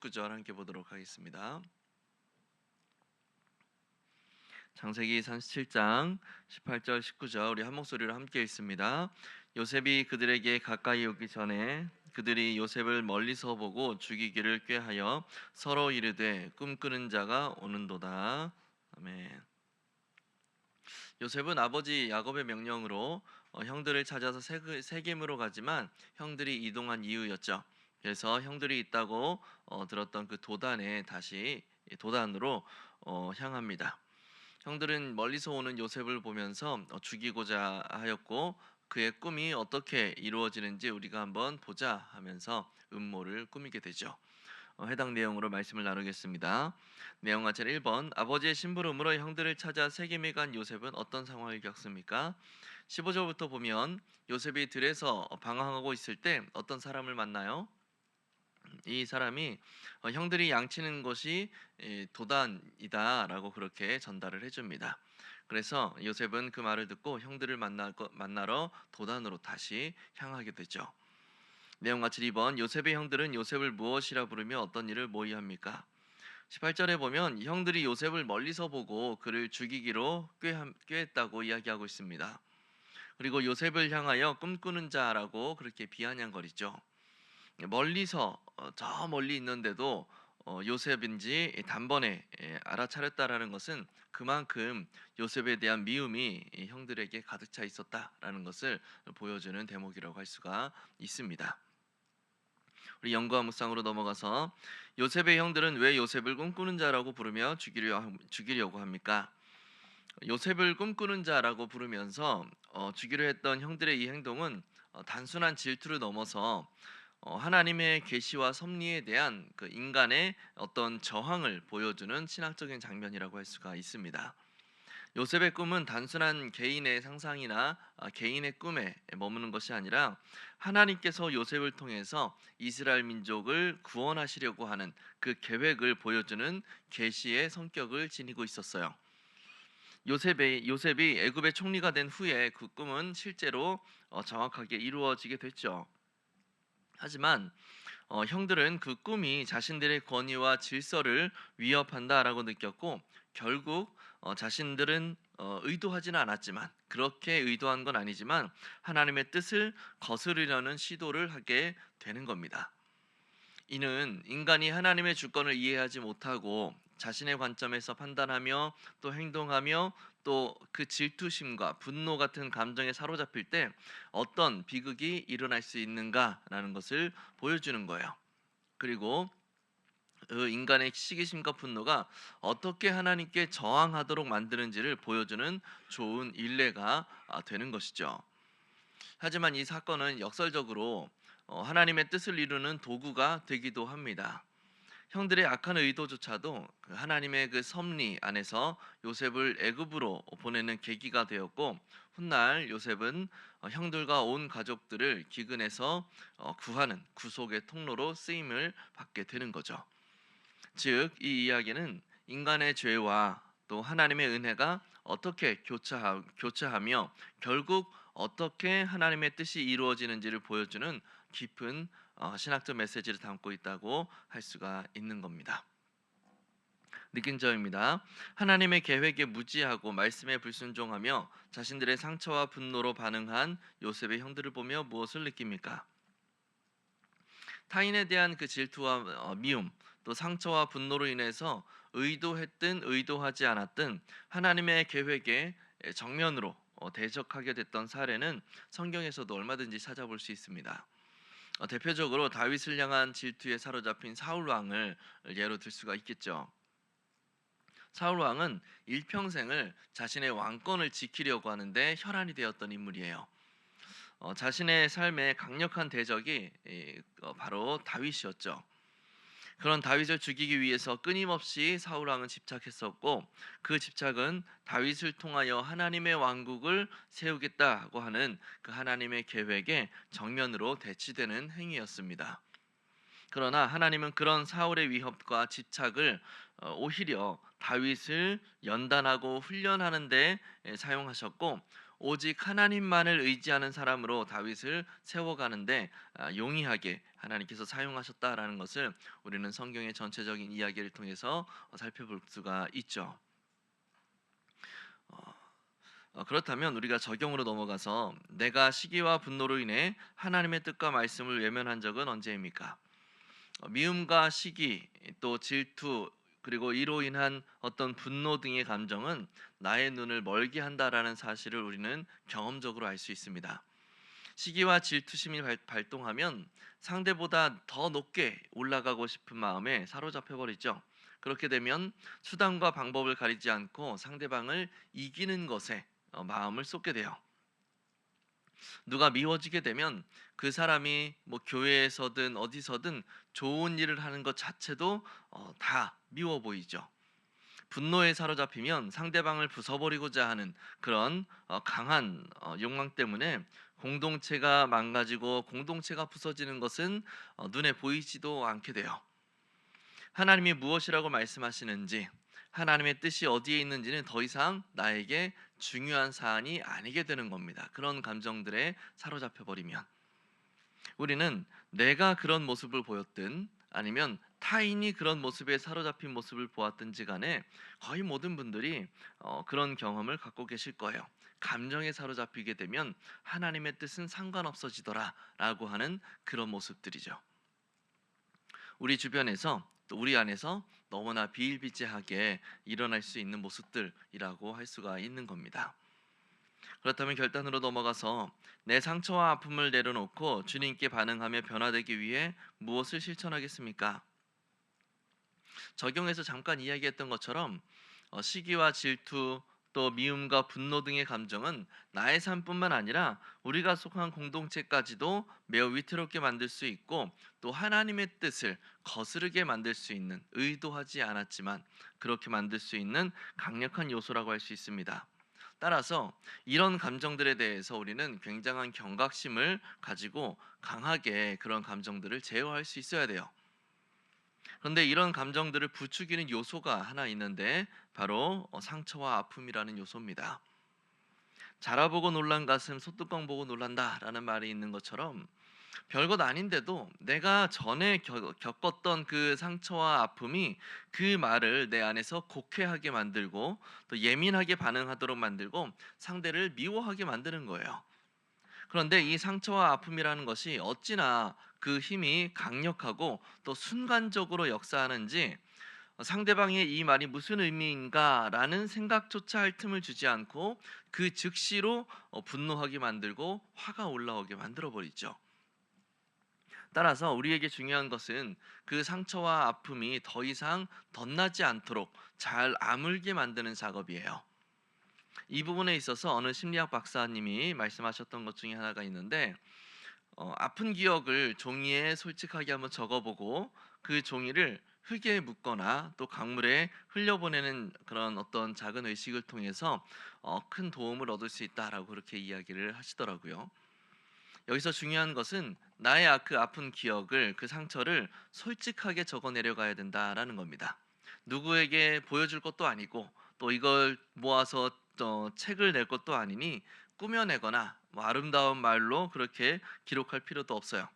구절 함께 보도록 하겠습니다. 창세기 37장 18절 19절 우리 한 목소리로 함께 읽습니다. 요셉이 그들에게 가까이 오기 전에 그들이 요셉을 멀리서 보고 죽이기를 꾀하여 서로 이르되 꿈꾸는 자가 오는도다. 아멘. 요셉은 아버지 야곱의 명령으로 형들을 찾아서 세겜으로 가지만 형들이 이동한 이유였죠. 그래서 형들이 있다고 들었던 그 도단에 다시 도단으로 향합니다. 형들은 멀리서 오는 요셉을 보면서 죽이고자 하였고 그의 꿈이 어떻게 이루어지는지 우리가 한번 보자 하면서 음모를 꾸미게 되죠. 해당 내용으로 말씀을 나누겠습니다. 내용 같은 1번 아버지의 심부름으로 형들을 찾아 세겜에 간 요셉은 어떤 상황을 겪습니까? 15절부터 보면 요셉이 들에서 방황하고 있을 때 어떤 사람을 만나요? 이 사람이 형들이 양치는 것이 도단이다라고 그렇게 전달을 해줍니다. 그래서 요셉은 그 말을 듣고 형들을 만나러 도단으로 다시 향하게 되죠. 내용 같이 2번 요셉의 형들은 요셉을 무엇이라 부르며 어떤 일을 모의합니까? 18절에 보면 형들이 요셉을 멀리서 보고 그를 죽이기로 꾀했다고 이야기하고 있습니다. 그리고 요셉을 향하여 꿈꾸는 자라고 그렇게 비아냥거리죠. 멀리서 저 멀리 있는데도 요셉인지 단번에 알아차렸다라는 것은 그만큼 요셉에 대한 미움이 이 형들에게 가득 차 있었다라는 것을 보여주는 대목이라고 할 수가 있습니다. 우리 연구와 묵상으로 넘어가서 요셉의 형들은 왜 요셉을 꿈꾸는 자라고 부르며 죽이려고 합니까? 요셉을 꿈꾸는 자라고 부르면서 죽이려 했던 형들의 이 행동은 단순한 질투를 넘어서 하나님의 계시와 섭리에 대한 그 인간의 어떤 저항을 보여주는 신학적인 장면이라고 할 수가 있습니다. 요셉의 꿈은 단순한 개인의 상상이나 개인의 꿈에 머무는 것이 아니라 하나님께서 요셉을 통해서 이스라엘 민족을 구원하시려고 하는 그 계획을 보여주는 계시의 성격을 지니고 있었어요. 요셉이 애굽의 총리가 된 후에 그 꿈은 실제로 정확하게 이루어지게 됐죠. 하지만 형들은 그 꿈이 자신들의 권위와 질서를 위협한다라고 느꼈고 결국 자신들은 의도하지는 않았지만 그렇게 의도한 건 아니지만 하나님의 뜻을 거스르려는 시도를 하게 되는 겁니다. 이는 인간이 하나님의 주권을 이해하지 못하고 자신의 관점에서 판단하며 또 행동하며 또 그 질투심과 분노 같은 감정에 사로잡힐 때 어떤 비극이 일어날 수 있는가라는 것을 보여주는 거예요. 그리고 그 인간의 시기심과 분노가 어떻게 하나님께 저항하도록 만드는지를 보여주는 좋은 일례가 되는 것이죠. 하지만 이 사건은 역설적으로 하나님의 뜻을 이루는 도구가 되기도 합니다. 형들의 악한 의도조차도 그 하나님의 그 섭리 안에서 요셉을 애굽으로 보내는 계기가 되었고 훗날 요셉은 형들과 온 가족들을 기근에서 구하는 구속의 통로로 쓰임을 받게 되는 거죠. 즉, 이 이야기는 인간의 죄와 또 하나님의 은혜가 어떻게 교차하며 결국 어떻게 하나님의 뜻이 이루어지는지를 보여주는 깊은 신학적 메시지를 담고 있다고 할 수가 있는 겁니다. 느낀 점입니다. 하나님의 계획에 무지하고 말씀에 불순종하며 자신들의 상처와 분노로 반응한 요셉의 형들을 보며 무엇을 느낍니까? 타인에 대한 그 질투와 미움, 또 상처와 분노로 인해서 의도했든 의도하지 않았든 하나님의 계획에 정면으로 대적하게 됐던 사례는 성경에서도 얼마든지 찾아볼 수 있습니다. 대표적으로 다윗을 향한 질투에 사로잡힌 사울 왕을 예로 들 수가 있겠죠. 사울 왕은 일평생을 자신의 왕권을 지키려고 하는데 혈안이 되었던 인물이에요. 자신의 삶에 강력한 대적이 바로 다윗이었죠. 그런 다윗을 죽이기 위해서 끊임없이 사울 왕은 집착했었고 그 집착은 다윗을 통하여 하나님의 왕국을 세우겠다고 하는 그 하나님의 계획에 정면으로 대치되는 행위였습니다. 그러나 하나님은 그런 사울의 위협과 집착을 오히려 다윗을 연단하고 훈련하는 데 사용하셨고 오직 하나님만을 의지하는 사람으로 다윗을 세워가는데 용이하게 하나님께서 사용하셨다라는 것을 우리는 성경의 전체적인 이야기를 통해서 살펴볼 수가 있죠. 어, 그렇다면 우리가 적용으로 넘어가서 내가 시기와 분노로 인해 하나님의 뜻과 말씀을 외면한 적은 언제입니까? 미움과 시기, 또 질투, 그리고 이로 인한 어떤 분노 등의 감정은 나의 눈을 멀게 한다라는 사실을 우리는 경험적으로 알 수 있습니다. 시기와 질투심이 발동하면 상대보다 더 높게 올라가고 싶은 마음에 사로잡혀 버리죠. 그렇게 되면 수단과 방법을 가리지 않고 상대방을 이기는 것에 마음을 쏟게 돼요. 누가 미워지게 되면 그 사람이 뭐 교회에서든 어디서든 좋은 일을 하는 것 자체도 다 미워 보이죠. 분노에 사로잡히면 상대방을 부숴버리고자 하는 그런 강한 욕망 때문에 공동체가 망가지고 공동체가 부서지는 것은 눈에 보이지도 않게 돼요. 하나님이 무엇이라고 말씀하시는지, 하나님의 뜻이 어디에 있는지는 더 이상 나에게 중요한 사안이 아니게 되는 겁니다. 그런 감정들에 사로잡혀 버리면 우리는 내가 그런 모습을 보였든 아니면 타인이 그런 모습에 사로잡힌 모습을 보았든지 간에 거의 모든 분들이 그런 경험을 갖고 계실 거예요. 감정에 사로잡히게 되면 하나님의 뜻은 상관없어지더라라고 하는 그런 모습들이죠. 우리 주변에서 또 우리 안에서 너무나 비일비재하게 일어날 수 있는 모습들이라고 할 수가 있는 겁니다. 그렇다면 결단으로 넘어가서 내 상처와 아픔을 내려놓고 주님께 반응하며 변화되기 위해 무엇을 실천하겠습니까? 적용해서 잠깐 이야기했던 것처럼 시기와 질투 또 미움과 분노 등의 감정은 나의 삶뿐만 아니라 우리가 속한 공동체까지도 매우 위태롭게 만들 수 있고 또 하나님의 뜻을 거스르게 만들 수 있는 의도하지 않았지만 그렇게 만들 수 있는 강력한 요소라고 할 수 있습니다. 따라서 이런 감정들에 대해서 우리는 굉장한 경각심을 가지고 강하게 그런 감정들을 제어할 수 있어야 돼요. 그런데 이런 감정들을 부추기는 요소가 하나 있는데 바로 상처와 아픔이라는 요소입니다. 자라보고 놀란 가슴 소뚜껑 보고 놀란다라는 말이 있는 것처럼 별것 아닌데도 내가 전에 겪었던 그 상처와 아픔이 그 말을 내 안에서 곡해하게 만들고 또 예민하게 반응하도록 만들고 상대를 미워하게 만드는 거예요. 그런데 이 상처와 아픔이라는 것이 어찌나 그 힘이 강력하고 또 순간적으로 역사하는지 상대방의 이 말이 무슨 의미인가라는 생각조차 할 틈을 주지 않고 그 즉시로 분노하게 만들고 화가 올라오게 만들어 버리죠. 따라서 우리에게 중요한 것은 그 상처와 아픔이 더 이상 덧나지 않도록 잘 아물게 만드는 작업이에요. 이 부분에 있어서 어느 심리학 박사님이 말씀하셨던 것 중에 하나가 있는데 아픈 기억을 종이에 솔직하게 한번 적어보고 그 종이를 흙에 묻거나 또 강물에 흘려보내는 그런 어떤 작은 의식을 통해서 큰 도움을 얻을 수 있다라고 그렇게 이야기를 하시더라고요. 여기서 중요한 것은 나의 그 아픈 기억을 그 상처를 솔직하게 적어 내려가야 된다라는 겁니다. 누구에게 보여줄 것도 아니고 또 이걸 모아서 책을 낼 것도 아니니 꾸며내거나 뭐 아름다운 말로 그렇게 기록할 필요도 없어요.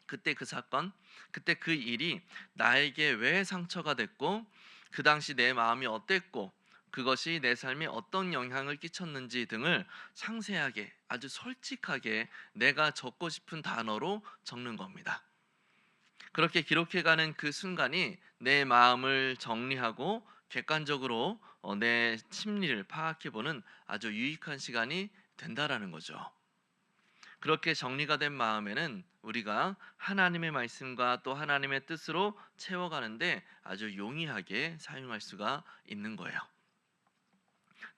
그때 그 사건, 그때 그 일이 나에게 왜 상처가 됐고 그 당시 내 마음이 어땠고 그것이 내 삶에 어떤 영향을 끼쳤는지 등을 상세하게 아주 솔직하게 내가 적고 싶은 단어로 적는 겁니다. 그렇게 기록해가는 그 순간이 내 마음을 정리하고 객관적으로 내 심리를 파악해보는 아주 유익한 시간이 된다라는 거죠. 그렇게 정리가 된 마음에는 우리가 하나님의 말씀과 또 하나님의 뜻으로 채워가는데 아주 용이하게 사용할 수가 있는 거예요.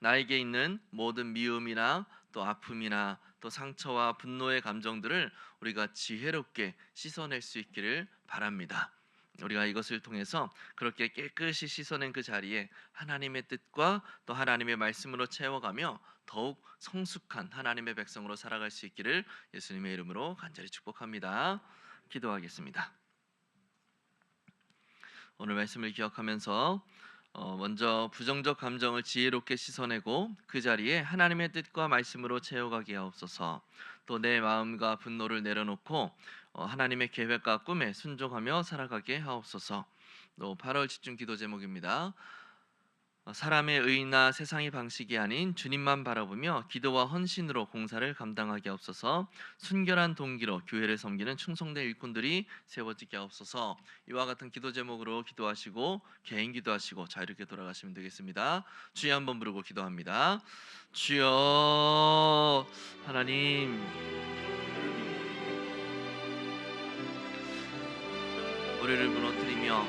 나에게 있는 모든 미움이나 또 아픔이나 또 상처와 분노의 감정들을 우리가 지혜롭게 씻어낼 수 있기를 바랍니다. 우리가 이것을 통해서 그렇게 깨끗이 씻어낸 그 자리에 하나님의 뜻과 또 하나님의 말씀으로 채워가며 더욱 성숙한 하나님의 백성으로 살아갈 수 있기를 예수님의 이름으로 간절히 축복합니다. 기도하겠습니다. 오늘 말씀을 기억하면서 먼저 부정적 감정을 지혜롭게 씻어내고 그 자리에 하나님의 뜻과 말씀으로 채워가게 하옵소서. 또 내 마음과 분노를 내려놓고 하나님의 계획과 꿈에 순종하며 살아가게 하옵소서. 또 8월 집중 기도 제목입니다. 사람의 의나 세상의 방식이 아닌 주님만 바라보며 기도와 헌신으로 공사를 감당하게 하옵소서. 순결한 동기로 교회를 섬기는 충성된 일꾼들이 세워지게 하옵소서. 이와 같은 기도 제목으로 기도하시고 개인 기도하시고 자유롭게 돌아가시면 되겠습니다. 주여 한번 부르고 기도합니다. 주여. 하나님, 우리를 무너뜨리며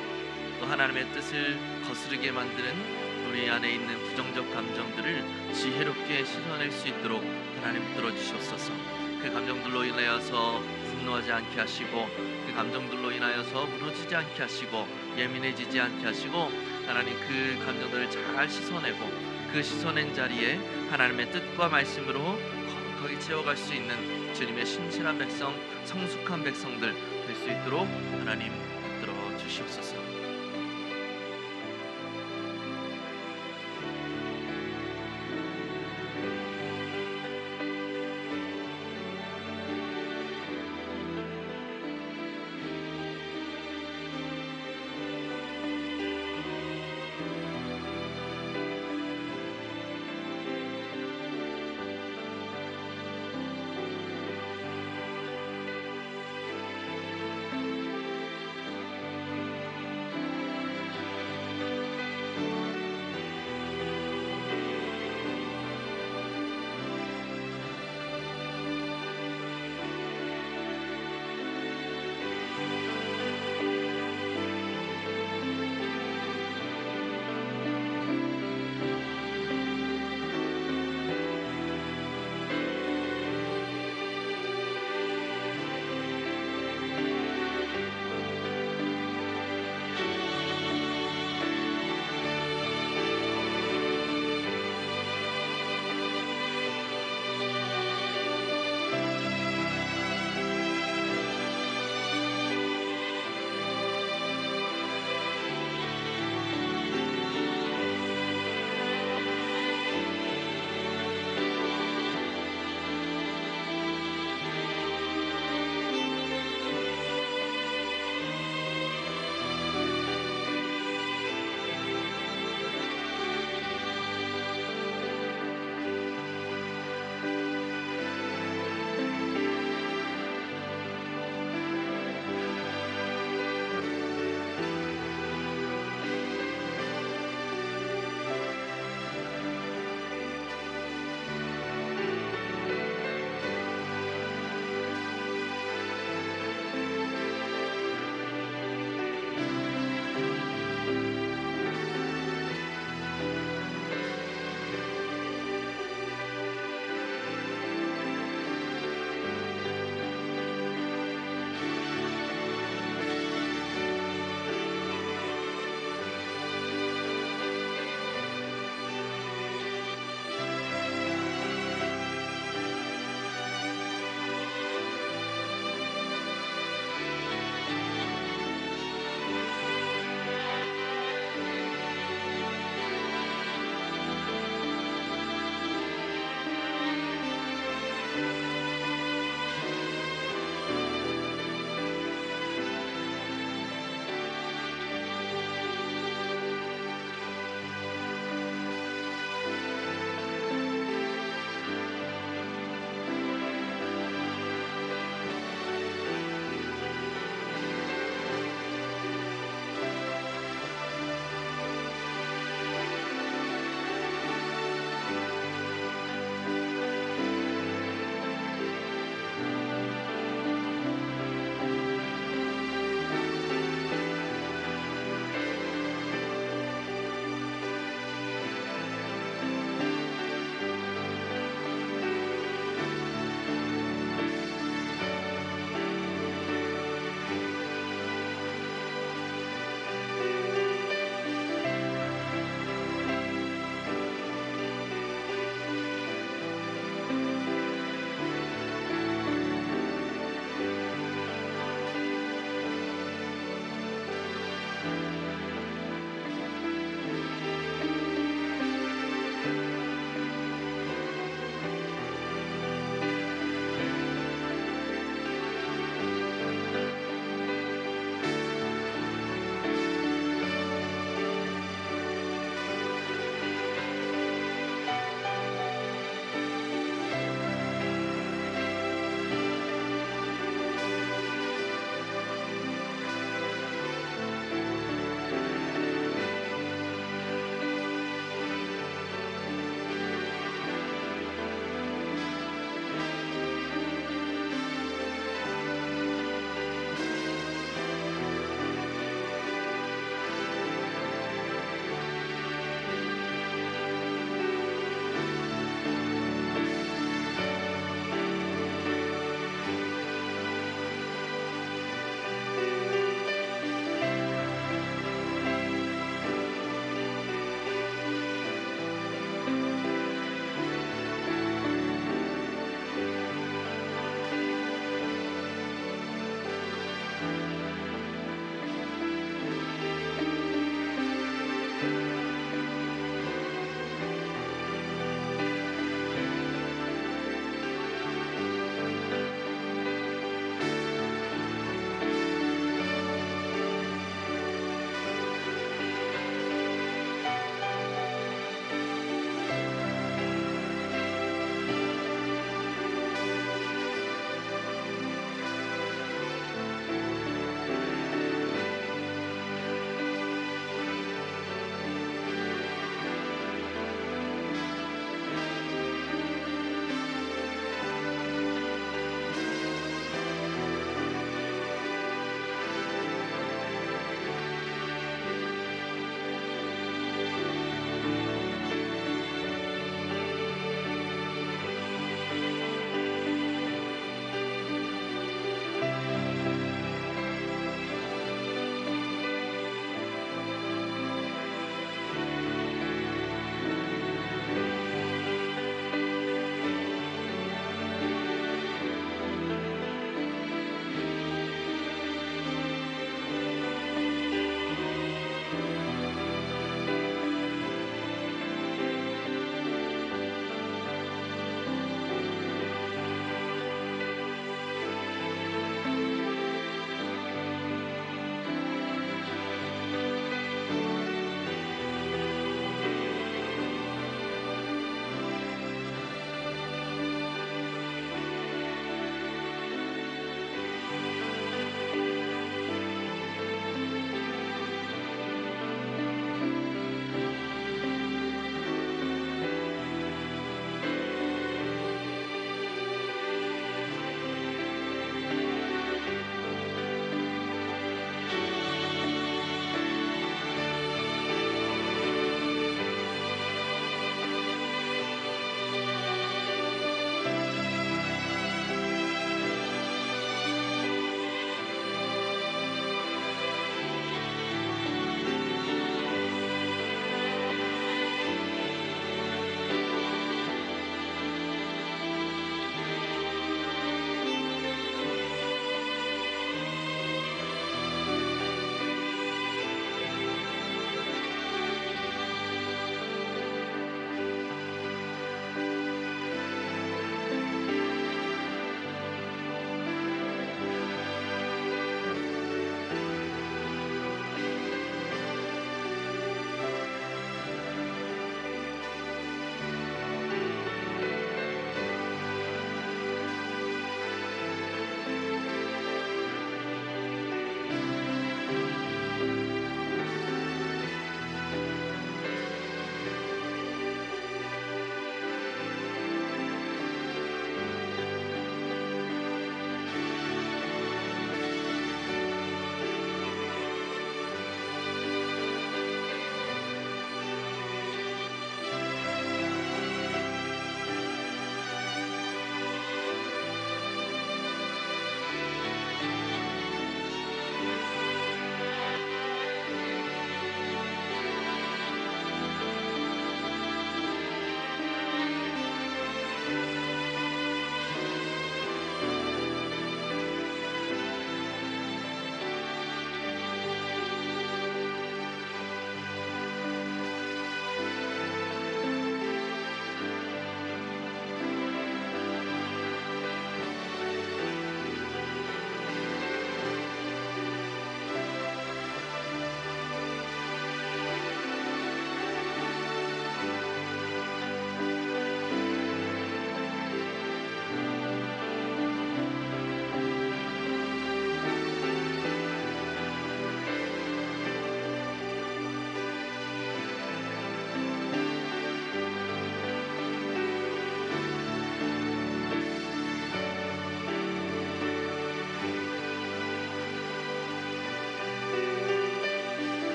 또 하나님의 뜻을 거스르게 만드는 우리 안에 있는 부정적 감정들을 지혜롭게 씻어낼 수 있도록 하나님 붙들어 주시옵소서. 그 감정들로 인하여서 분노하지 않게 하시고, 그 감정들로 인하여서 무너지지 않게 하시고, 예민해지지 않게 하시고, 하나님 그 감정들을 잘 씻어내고 그 씻어낸 자리에 하나님의 뜻과 말씀으로 거룩하게 채워갈 수 있는 주님의 신실한 백성, 성숙한 백성들 될 수 있도록 하나님 붙들어 주시옵소서.